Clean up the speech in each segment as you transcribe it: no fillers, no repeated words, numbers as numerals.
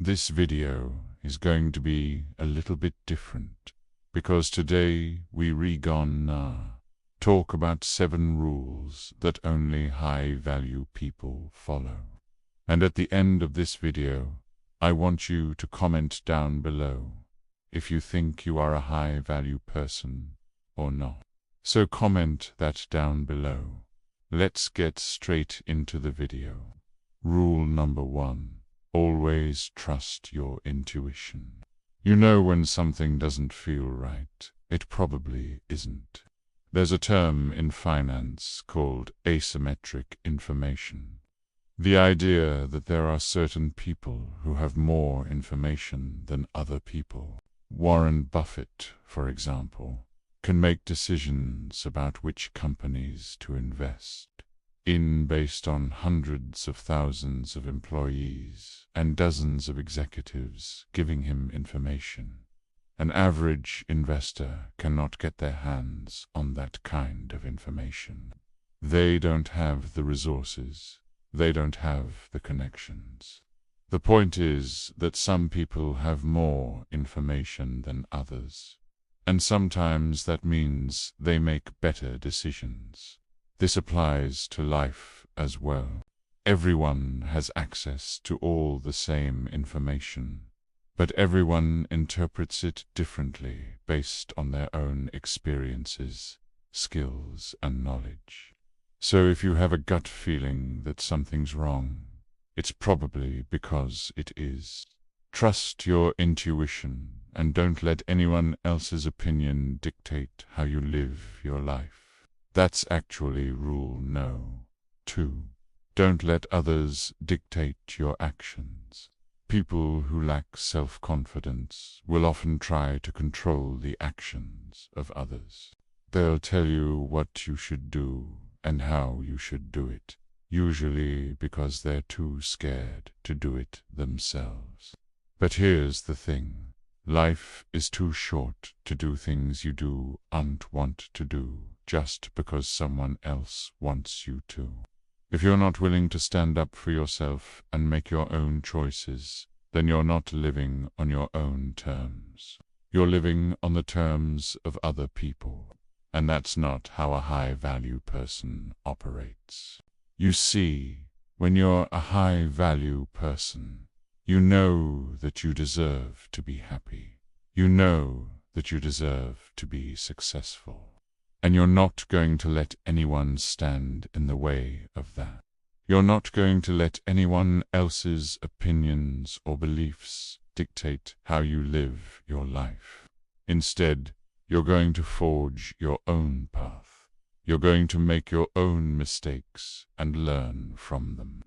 This video is going to be a little bit different because today we gonna talk about 7 rules that only high-value people follow. And at the end of this video, I want you to comment down below if you think you are a high-value person or not. So comment that down below. Let's get straight into the video. Rule number 1. Always trust your intuition. You know when something doesn't feel right. It probably isn't. There's a term in finance called asymmetric information. The idea that there are certain people who have more information than other people. Warren Buffett, for example, can make decisions about which companies to invest in based on hundreds of thousands of employees and dozens of executives giving him information. An average investor cannot get their hands on that kind of information. They don't have the resources. They don't have the connections. The point is that some people have more information than others, and sometimes that means they make better decisions. This applies to life as well. Everyone has access to all the same information, but everyone interprets it differently based on their own experiences, skills, and knowledge. So if you have a gut feeling that something's wrong, it's probably because it is. Trust your intuition and don't let anyone else's opinion dictate how you live your life. That's actually rule no. 2. Don't let others dictate your actions. People who lack self-confidence will often try to control the actions of others. They'll tell you what you should do and how you should do it, usually because they're too scared to do it themselves. But here's the thing. Life is too short to do things you don't want to do just because someone else wants you to. If you're not willing to stand up for yourself and make your own choices, then you're not living on your own terms. You're living on the terms of other people, and that's not how a high-value person operates. You see, when you're a high-value person, you know that you deserve to be happy. You know that you deserve to be successful. And you're not going to let anyone stand in the way of that. You're not going to let anyone else's opinions or beliefs dictate how you live your life. Instead, you're going to forge your own path. You're going to make your own mistakes and learn from them.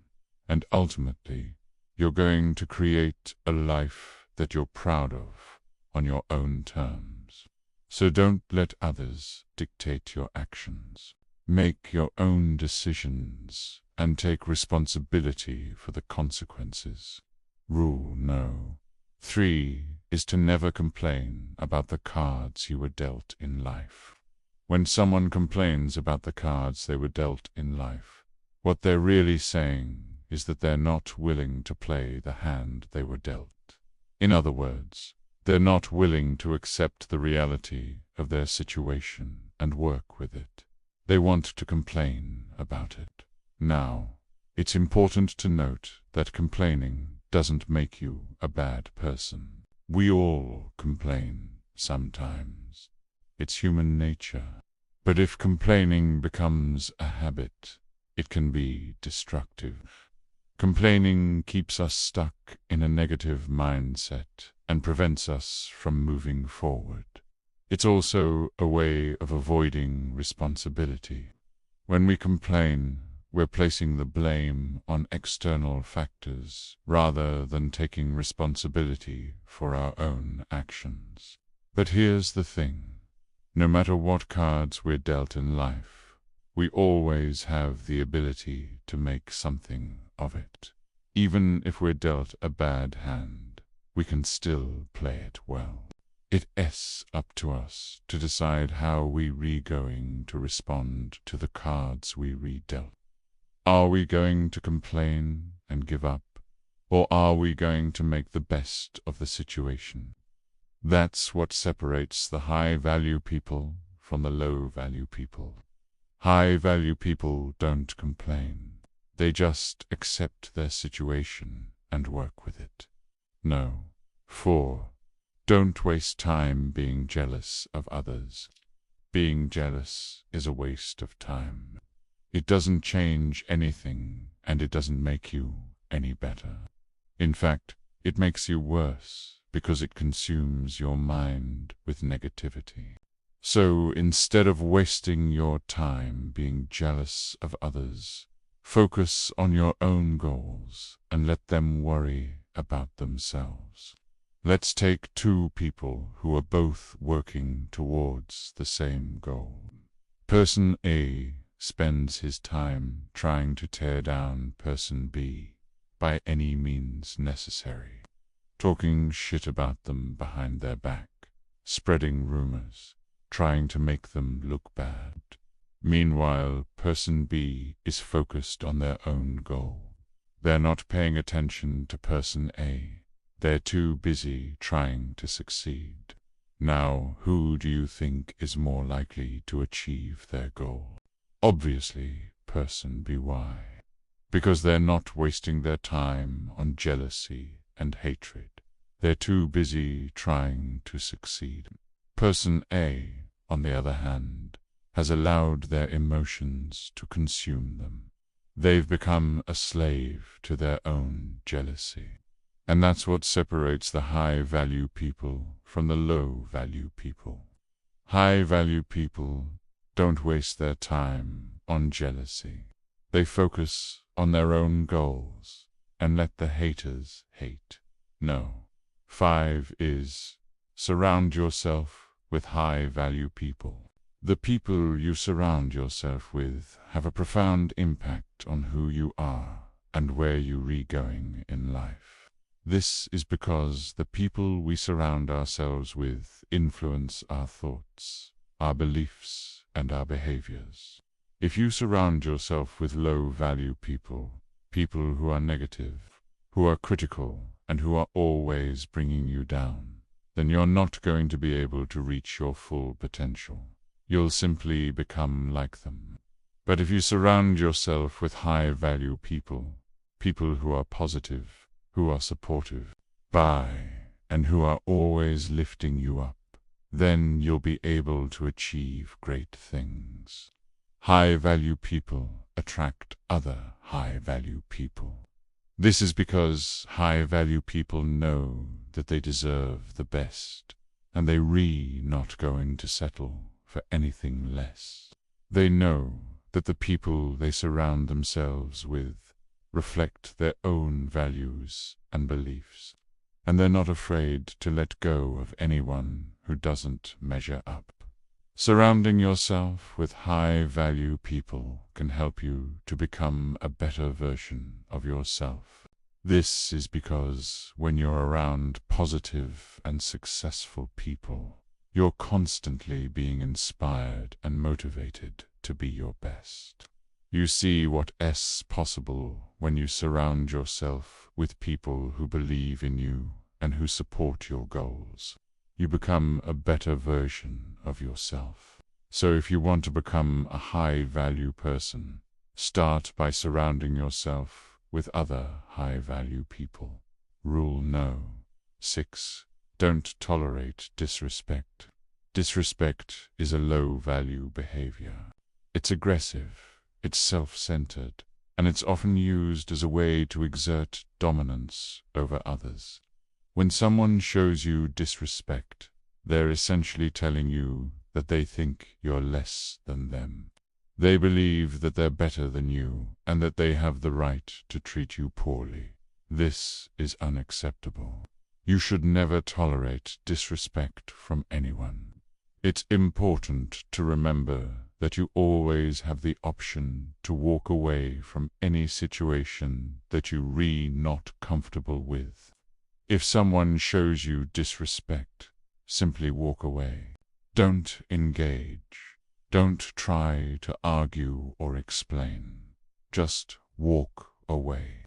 And ultimately, you're going to create a life that you're proud of on your own terms. So don't let others dictate your actions. Make your own decisions and take responsibility for the consequences. Rule no. 3 is to never complain about the cards you were dealt in life. When someone complains about the cards they were dealt in life, what they're really saying is that they're not willing to play the hand they were dealt. In other words, they're not willing to accept the reality of their situation and work with it. They want to complain about it. Now, it's important to note that complaining doesn't make you a bad person. We all complain sometimes. It's human nature. But if complaining becomes a habit, it can be destructive. Complaining keeps us stuck in a negative mindset and prevents us from moving forward. It's also a way of avoiding responsibility. When we complain, we're placing the blame on external factors rather than taking responsibility for our own actions. But here's the thing. No matter what cards we're dealt in life, we always have the ability to make something of it. Even if we're dealt a bad hand, we can still play it well. It's up to us to decide how we're going to respond to the cards we dealt. Are we going to complain and give up, Or are we going to make the best of the situation? That's what separates the high-value people from the low-value people. High-value people don't complain. They just accept their situation and work with it. No. 4. Don't waste time being jealous of others. Being jealous is a waste of time. It doesn't change anything, and it doesn't make you any better. In fact, it makes you worse, because it consumes your mind with negativity. So instead of wasting your time being jealous of others, focus on your own goals and let them worry about themselves. Let's take two people who are both working towards the same goal. Person A spends his time trying to tear down person B by any means necessary, talking shit about them behind their back, spreading rumors, trying to make them look bad. Meanwhile, person B is focused on their own goal. They're not paying attention to person A. They're too busy trying to succeed. Now, who do you think is more likely to achieve their goal? Obviously, person BY. Because they're not wasting their time on jealousy and hatred. They're too busy trying to succeed. Person A, on the other hand, has allowed their emotions to consume them. They've become a slave to their own jealousy. And that's what separates the high-value people from the low-value people. High-value people don't waste their time on jealousy. They focus on their own goals and let the haters hate. No. 5 is, surround yourself with high-value people. The people you surround yourself with have a profound impact on who you are and where you're going in life. This is because the people we surround ourselves with influence our thoughts, our beliefs, and our behaviors. If you surround yourself with low-value people, people who are negative, who are critical, and who are always bringing you down, then you're not going to be able to reach your full potential. You'll simply become like them. But if you surround yourself with high-value people, people who are positive, who are supportive, and who are always lifting you up, then you'll be able to achieve great things. High-value people attract other high-value people. This is because high-value people know that they deserve the best, and they're really not going to settle for anything less. They know that the people they surround themselves with reflect their own values and beliefs, and they're not afraid to let go of anyone who doesn't measure up. Surrounding yourself with high-value people can help you to become a better version of yourself. This is because when you're around positive and successful people, you're constantly being inspired and motivated to be your best. You see what's possible when you surround yourself with people who believe in you and who support your goals. You become a better version of yourself. So if you want to become a high-value person, start by surrounding yourself with other high-value people. Rule No. 6. Don't tolerate disrespect. Disrespect is a low-value behavior. It's aggressive. It's self-centered, and it's often used as a way to exert dominance over others. When someone shows you disrespect, they're essentially telling you that they think you're less than them. They believe that they're better than you and that they have the right to treat you poorly. This is unacceptable. You should never tolerate disrespect from anyone. It's important to remember that you always have the option to walk away from any situation that you're really not comfortable with. If someone shows you disrespect, simply walk away. Don't engage. Don't try to argue or explain. Just walk away.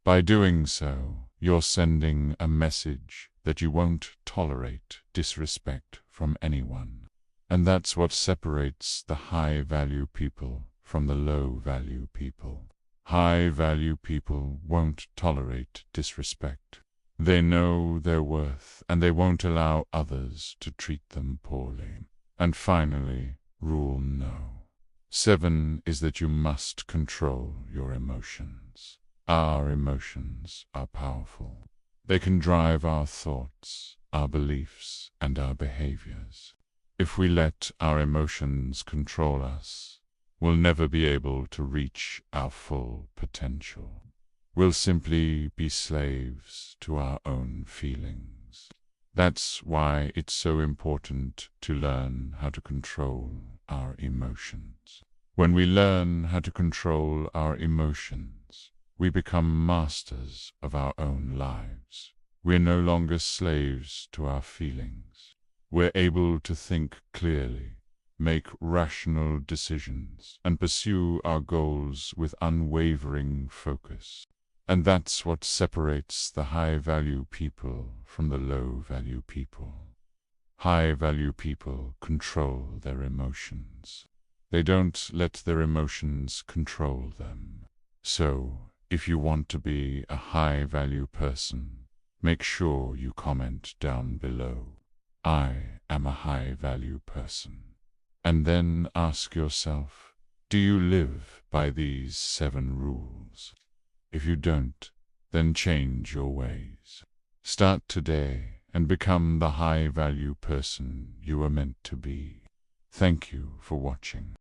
By doing so, you're sending a message that you won't tolerate disrespect from anyone. And that's what separates the high-value people from the low-value people. High-value people won't tolerate disrespect. They know their worth, and they won't allow others to treat them poorly. And finally, rule no. 7 is that you must control your emotions. Our emotions are powerful. They can drive our thoughts, our beliefs, and our behaviors. If we let our emotions control us, we'll never be able to reach our full potential. We'll simply be slaves to our own feelings. That's why it's so important to learn how to control our emotions. When we learn how to control our emotions, we become masters of our own lives. We're no longer slaves to our feelings. We're able to think clearly, make rational decisions, and pursue our goals with unwavering focus. And that's what separates the high-value people from the low-value people. High-value people control their emotions. They don't let their emotions control them. So, if you want to be a high-value person, make sure you comment down below, "I am a high-value person." And then ask yourself, do you live by these 7 rules? If you don't, then change your ways. Start today and become the high-value person you are meant to be. Thank you for watching.